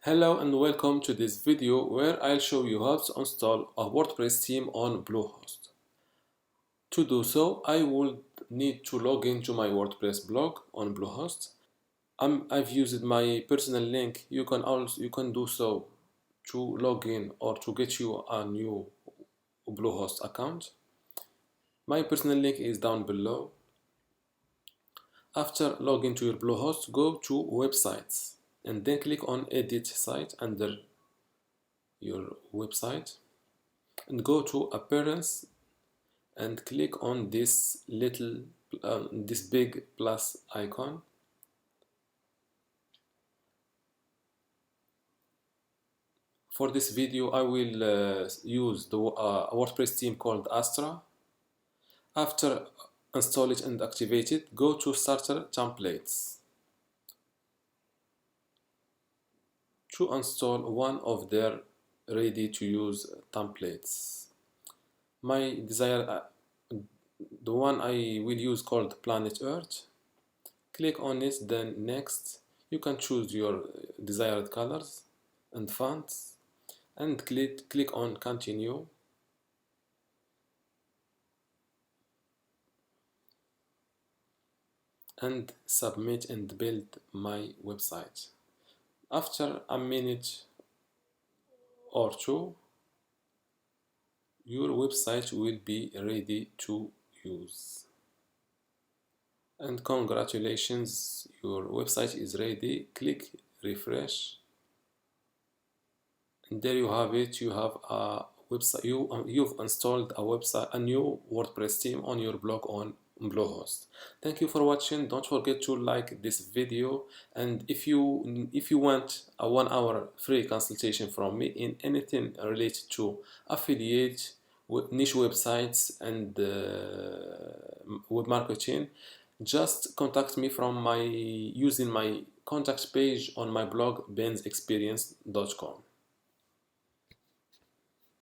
Hello and welcome to this video where I'll show you how to install a WordPress theme on Bluehost. To do so, I will need to log into my WordPress blog on Bluehost. I've used my personal link. You can do so to log in or to get you a new Bluehost account. My personal link is down below. After login to your Bluehost, go to Websites and then click on Edit Site under your website and go to Appearance and click on this this big plus icon. For this video I will use the WordPress theme called Astra. After install it and activate it, go to Starter Templates to install one of their ready to use templates. The one I will use called Planet Earth. Click on it, then next. You can choose your desired colors and fonts and click on continue. And submit and build my website. After a minute or two, your website will be ready to use. And congratulations, your website is ready. Click refresh. And there you have it. You have a website. You've installed a new WordPress theme on your blog on Bluehost. Thank you for watching. Don't forget to like this video, and if you want a 1 hour free consultation from me in anything related to affiliate, niche websites and web marketing, just contact me from using my contact page on my blog bensexperience.com.